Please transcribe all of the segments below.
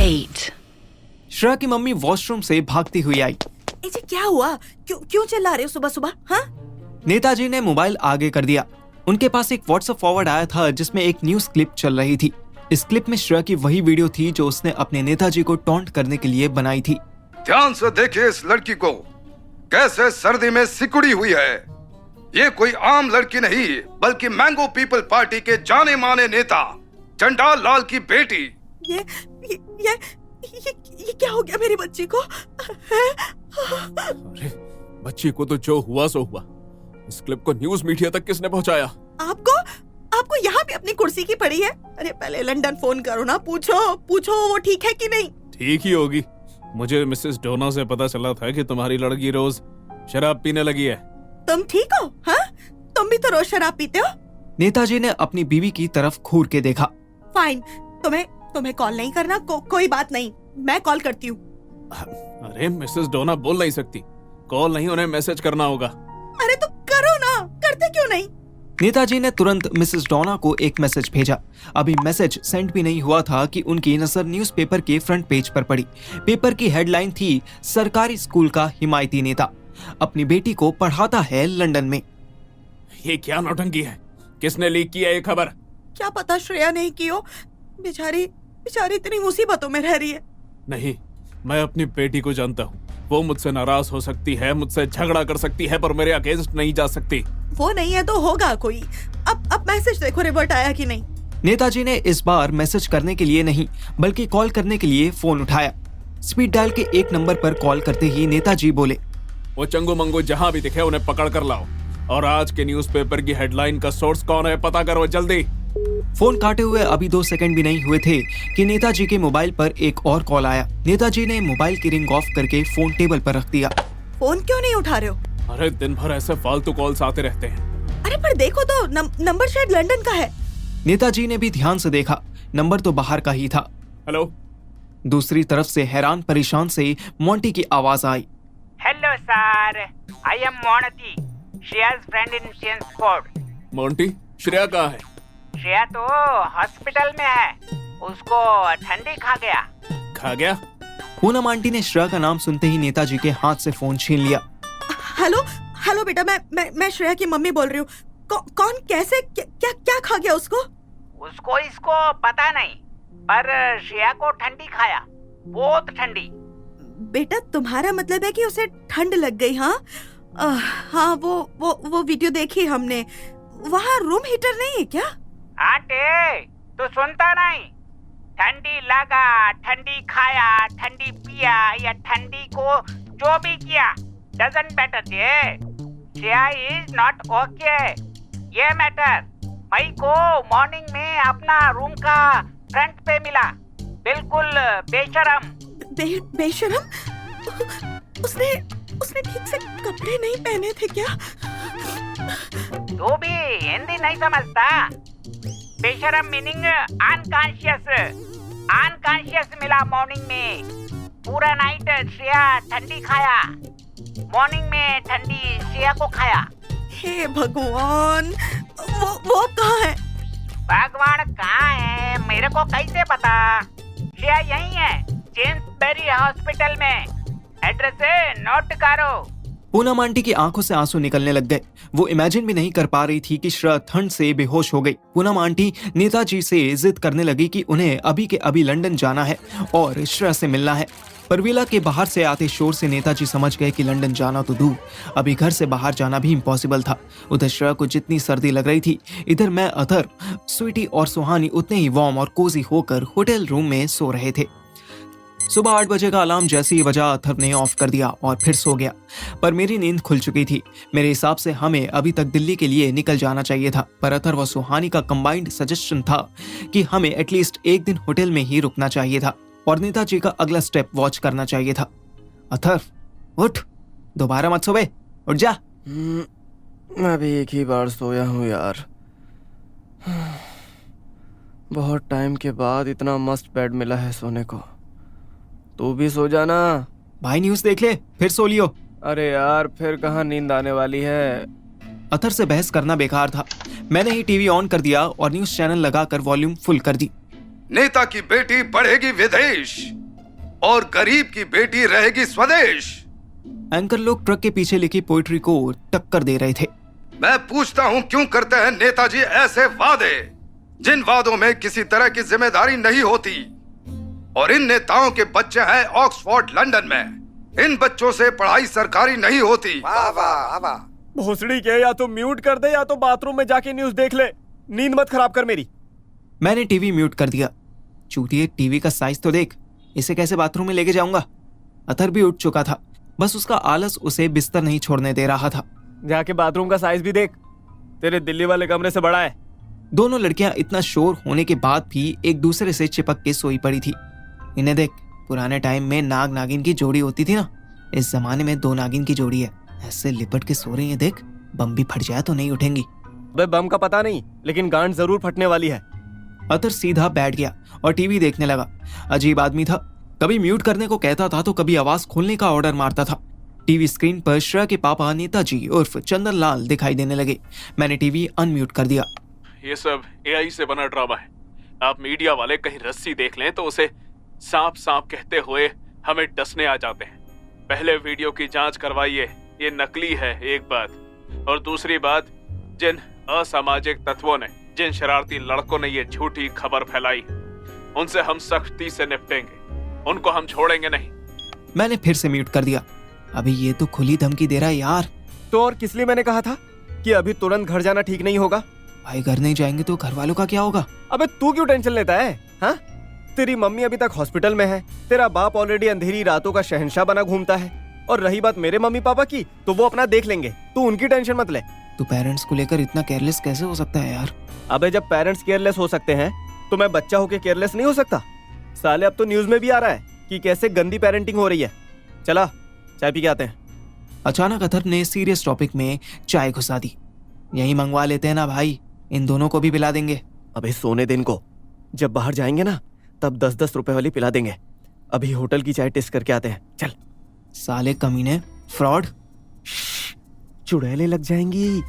8. श्रेया की mummy washroom से भागती हुई आई। जी क्या हुआ? क्यों चिल्ला रहे हो सुबह सुबह? हाँ? नेताजी ने मोबाइल आगे कर दिया। उनके पास एक व्हाट्सएप फॉरवर्ड आया था जिसमें एक न्यूज क्लिप चल रही थी। इस क्लिप में श्रेया की वही वीडियो थी जो उसने अपने नेताजी को टॉन्ट करने के लिए बनाई थी। ध्यान से देखिए इस लड़की को, कैसे सर्दी में सिकुड़ी हुई है। ये कोई आम लड़की नहीं बल्कि मैंगो पीपल पार्टी के जाने माने नेता चंडाल लाल की बेटी। ये क्या हो गया मेरी बच्ची को? अरे बच्ची को तो जो हुआ सो हुआ। इस क्लिप को न्यूज मीडिया तक किसने पहुंचाया? आपको यहाँ भी अपनी कुर्सी की पड़ी है? अरे पहले लंदन फोन करो ना, पूछो वो ठीक है कि नहीं। ठीक ही होगी। मुझे मिसेस डोना से पता चला था कि तुम्हारी लड़की रोज शराब पीने लगी है। तुम ठीक हो? हाँ, तुम भी तो रोज शराब पीते हो। नेताजी ने अपनी बीवी की तरफ घूर के देखा। फाइन, तुम्हें कॉल नहीं करना, कोई बात नहीं, मैं कॉल करती हूँ। अरे मिसेस डोना बोल नहीं सकती, कॉल नहीं उन्हें मैसेज करना होगा। अरे तो करो ना, करते क्यों नहीं? नेताजी ने तुरंत मिसेस डोना को एक मैसेज भेजा। अभी मैसेज सेंड भी नहीं हुआ था कि उनकी नजर न्यूज़पेपर के फ्रंट पेज पर पड़ी। पेपर की हेडलाइन थी, सरकारी स्कूल का हिमायती नेता अपनी बेटी को पढ़ाता है लंदन में। ये क्या नौटंकी है? किसने लीक किया ये खबर? क्या पता श्रेया नहीं की हो। बेचारी इतनी मुसीबतों में रह रही है। नहीं, मैं अपनी बेटी को जानता हूँ। वो मुझसे नाराज हो सकती है, मुझसे झगड़ा कर सकती है, पर मेरे अगेंस्ट नहीं जा सकती। वो नहीं है तो होगा कोई। अब मैसेज देखो रिवर्ट आया कि नहीं। नेताजी ने इस बार मैसेज करने के लिए नहीं बल्कि कॉल करने के लिए फोन उठाया। स्पीड डायल के एक नंबर पर कॉल करते ही नेताजी बोले, वो चंगू मंगू जहाँ भी दिखे उन्हें पकड़ कर लाओ, और आज के न्यूज़पेपर की हेडलाइन का सोर्स कौन है पता करो जल्दी। फोन काटे हुए अभी 2 सेकंड भी नहीं हुए थे कि नेताजी के मोबाइल पर एक और कॉल आया। नेताजी ने मोबाइल की रिंग ऑफ करके फोन टेबल पर रख दिया। फोन क्यों नहीं उठा रहे हो? अरे दिन भर ऐसे फालतू कॉल्स आते रहते हैं। अरे पर देखो तो नंबर शायद लंदन का है। नेताजी ने भी ध्यान से देखा, नंबर तो बाहर का ही था। हेलो। दूसरी तरफ से हैरान परेशान से मोंटी की आवाज आई। Hello sir, I am Monty, Shreya's friend in Chelmsford. Monty, Shreya कहाँ है? श्रेया तो हॉस्पिटल में है, उसको ठंडी खा गया। खा गया? पूनम आंटी ने श्रेया का नाम सुनते ही नेताजी के हाथ से फोन छीन लिया। हेलो बेटा, मैं श्रेया की मम्मी बोल रही हूँ। कौन, कैसे, क्या खा गया उसको? इसको पता नहीं, पर श्रेया को ठंडी खाया, बहुत ठंडी। बेटा तुम्हारा मतलब है कि उसे ठंड लग गई? हाँ, वो वीडियो देखी हमने। वहाँ रूम हीटर नहीं है क्या? आंटे तो सुनता नहीं। ठंडी लगा, ठंडी खाया, ठंडी पिया या ठंडी को जो भी किया, doesn't matter. Shreya is not okay. ये मैटर मई को मॉर्निंग में अपना रूम का फ्रंट पे मिला, बिल्कुल बेशरम। बेशरम? उसने ठीक से कपड़े नहीं पहने थे क्या? तू भी हिंदी नहीं समझता? बेशरम मीनिंग अनकॉन्शियस मिला मॉर्निंग में। पूरा नाइट श्रेया ठंडी खाया, मॉर्निंग में ठंडी श्रेया को खाया। हे भगवान, वो कहाँ है? भगवान कहाँ है मेरे को कैसे पता? श्रेया यही है, चेंसबरी हॉस्पिटल में। एड्रेस नोट करो। पूनम आंटी की आंखों से आंसू निकलने लग गए। वो इमेजिन भी नहीं कर पा रही थी कि श्रेया ठंड से बेहोश हो गई। पूनम आंटी नेताजी से जिद करने लगी कि उन्हें अभी के अभी लंदन जाना है और श्रेया से मिलना है। पर विला के बाहर से आते शोर से नेताजी समझ गए कि लंदन जाना तो दूर, अभी घर से बाहर जाना भी इम्पॉसिबल था। उधर श्रेया को जितनी सर्दी लग रही थी, इधर मैं, अथर, स्वीटी और सुहानी उतने ही वार्म और कोजी होकर होटल रूम में सो रहे थे। सुबह 8 बजे का अलार्म जैसे ही बजा, अथर ने ऑफ कर दिया और फिर सो गया। पर मेरी नींद खुल चुकी थी। मेरे हिसाब से हमें अभी तक दिल्ली के लिए निकल जाना चाहिए था, पर अथर व सुहानी का कंबाइंड सजेशन था कि हमें एटलीस्ट एक दिन होटल में ही रुकना चाहिए था और नेताजी का अगला स्टेप वॉच करना चाहिए था। अथर उठ, दोबारा मत सोवे, उठ जा। मैं भी एक ही बार सोया हूँ यार। बहुत टाइम के बाद इतना मस्त बेड मिला है सोने को। तू भी सो जाना। भाई न्यूज़ देख ले, फिर सो लियो। अरे यार फिर कहाँ नींद आने वाली है। अथर से बहस करना बेकार था। मैंने ही टीवी ऑन कर दिया और न्यूज़ चैनल लगाकर वॉल्यूम फुल कर दी। नेता की बेटी पढ़ेगी विदेश, और गरीब की बेटी रहेगी स्वदेश। एंकर लोग ट्रक के पीछे लिखी पोइट्री को टक्कर दे रहे थे। मैं पूछता हूँ क्यों करते हैं नेताजी ऐसे वादे जिन वादों में किसी तरह की जिम्मेदारी नहीं होती। और इन नेताओं के बच्चे हैं ऑक्सफोर्ड लंदन में। इन बच्चों से पढ़ाई सरकारी नहीं होती। भोसड़ी के या तो म्यूट कर दे या तो बाथरूम में जाके न्यूज देख ले। नींद मत खराब कर मेरी। मैंने टीवी म्यूट कर दिया। चूतिए, टीवी का साइज तो देख, इसे कैसे बाथरूम में लेके जाऊंगा। अतर भी उठ चुका था, बस उसका आलस उसे बिस्तर नहीं छोड़ने दे रहा था। जाके बाथरूम का साइज भी देख, तेरे दिल्ली वाले कमरे से बड़ा है। दोनों लड़कियां इतना शोर होने के बाद भी एक दूसरे से चिपक के सोई पड़ी थी। इन्हें देख, पुराने टाइम में नाग नागिन की जोड़ी होती थी ना, इस जमाने में दो नागिन की जोड़ी है। ऐसे लिपट के सो रही है। देख, बम भी फट जाए तो नहीं उठेंगी। बे बम का पता नहीं, लेकिन गांड जरूर फटने वाली है। अतर सीधा बैठ गया और टीवी देखने लगा। अजीब आदमी था, कभी म्यूट करने को कहता था तो कभी आवाज खोलने का ऑर्डर मारता था। टीवी स्क्रीन पर श्रेया के पापा नेताजी उर्फ चंदन लाल दिखाई देने लगे। मैंने टीवी अनम्यूट कर दिया। ये सब एआई से बना ड्रामा है। आप मीडिया वाले कहीं रस्सी देख लें तो उसे सांप सांप कहते हुए हमें डसने आ जाते हैं। पहले वीडियो की जांच करवाइए, ये नकली है एक बात। और दूसरी बात, जिन असामाजिक तत्वों ने, जिन शरारती लड़कों ने ये झूठी खबर फैलाई, उनसे हम सख्ती से निपटेंगे। उनको हम छोड़ेंगे नहीं। मैंने फिर से म्यूट कर दिया। अभी ये तो खुली धमकी दे रहा है यार। तो और किस लिए मैंने कहा था कि अभी तुरंत घर जाना ठीक नहीं होगा। भाई घर नहीं जाएंगे तो घर वालों का क्या होगा। अबे तू क्यों टेंशन लेता है? हाँ, तेरी मम्मी अभी तक हॉस्पिटल में है, तेरा बाप ऑलरेडी अंधेरी रातों का शहंशाह बना घूमता है, और रही बात मेरे मम्मी पापा की तो वो अपना देख लेंगे, तू उनकी टेंशन मत ले। तू पेरेंट्स को लेकर इतना केयरलेस कैसे हो सकता है यार। अबे जब पेरेंट्स केयरलेस हो सकते हैं तो मैं बच्चा होके केयरलेस नहीं हो सकता। साले अब तो न्यूज में भी आ रहा है कि कैसे गंदी पेरेंटिंग हो रही है। चला चाय पी के आते हैं। अचानक अतर ने सीरियस टॉपिक में चाय घुसा दी। यही मंगवा लेते हैं ना भाई, इन दोनों को भी पिला देंगे। अबे सोने दिन को जब बाहर जाएंगे ना तब 10-10 रुपए वाली पिला देंगे। अभी होटल की चाय टेस्ट करके आते हैं। चल। साले कमीने, फ्रॉड, चुड़ैलें लग जाएंगी।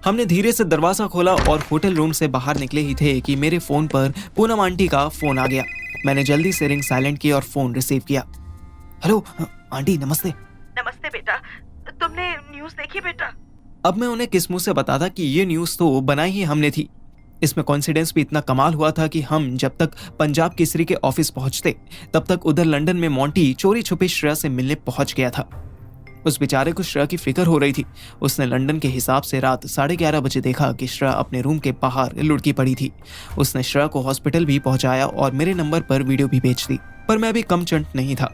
हमने धीरे से दरवाजा खोला और होटल रूम से बाहर निकले ही थे कि मेरे फोन पर पूनम आंटी का फोन आ गया। मैंने जल्दी से रिंग साइलेंट की और फोन रिसीव किया। हेलो आंटी, नमस्ते। नमस्ते बेटा, तुमने न्यूज़ देखी बेटा? अब मैं उन्हें किस मुंह से बताता कि ये न्यूज़ तो बनाई ही हमने थी। इसमें कॉन्फिडेंस भी इतना कमाल हुआ था कि हम जब तक पंजाब केसरी के ऑफिस पहुंचते तब तक उधर लंदन में मोंटी चोरी छुपे श्रेया से मिलने पहुंच गया था। उस बेचारे को श्रेया की फिक्र हो रही थी। उसने लंदन के हिसाब से रात 11:30 बजे देखा कि श्रेया अपने रूम के बाहर लुढ़की पड़ी थी। उसने श्रेया को हॉस्पिटल भी पहुंचाया और मेरे नंबर पर वीडियो भी भेज दी, पर मैं भी कम चंट नहीं था।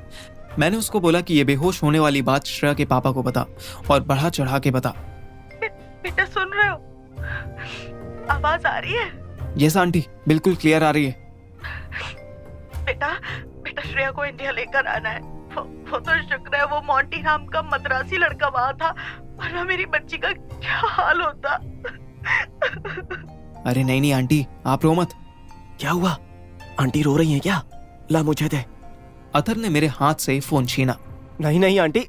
मैंने उसको बोला कि ये बेहोश होने वाली बात श्रेया के पापा को बता और बढ़ा चढ़ा के बता। बेटा सुन रहे हो? आवाज आ रही है? यस आंटी, बिल्कुल क्लियर आ रही है। बेटा श्रेया को इंडिया लेकर आना है। वो तो शुक्र है वो मोंटी नाम का मद्रासी लड़का वहाँ था, वरना मेरी बच्ची का क्या हाल होता। अरे नहीं आंटी, आप रो मत। क्या हुआ? आंटी रो रही हैं क्या? ला मुझे दे। अतर ने मेरे हाथ से फोन छीना। नहीं आंटी,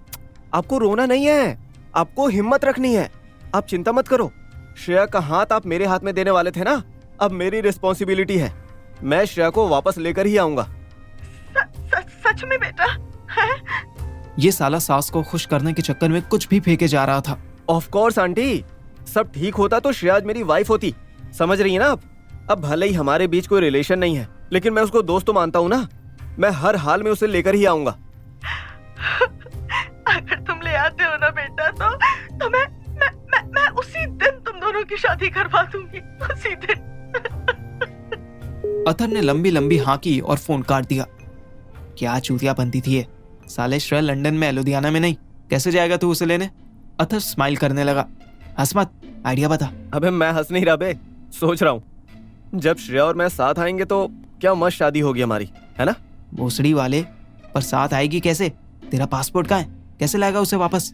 आपको रोना नहीं है, आपको हिम्मत रखनी है। आप चिंता मत करो। श्रेया का हाथ आप मेरे हाथ में देने वाले थे ना, अब मेरी रिस्पॉन्सिबिलिटी है। मैं श्रेया को वापस लेकर ही आऊंगा। सच में बेटा? है? ये साला सास को खुश करने के चक्कर में कुछ भी फेंके जा रहा था। ऑफ कोर्स आंटी, सब ठीक होता तो श्रेया मेरी वाइफ होती, समझ रही है ना आप? अब भले ही हमारे बीच कोई रिलेशन नहीं है, लेकिन मैं उसको दोस्त तो मानता हूँ ना। मैं हर हाल में उसे लेकर ही आऊंगा। अगर तुम ले आते हो ना बेटा तो मैं उसी दिन तुम दोनों की शादी करवा दूंगी, उसी दिन। अतर ने लंबी लंबी हाँ की और फोन काट दिया। क्या चूतिया बनती थी ये। साले श्रेया लंदन में, लुधियाना में नहीं, कैसे जाएगा तू उसे लेने? अतर स्माइल करने लगा। हंस मत, आइडिया बता। अबे मैं हंस नहीं रहा बे, सोच रहा हूँ जब श्रेया और मैं साथ आएंगे तो क्या मस्त शादी होगी हमारी, है ना? भोसड़ी वाले, पर साथ आएगी कैसे? तेरा पासपोर्ट कहाँ है? कैसे लाएगा उसे वापस?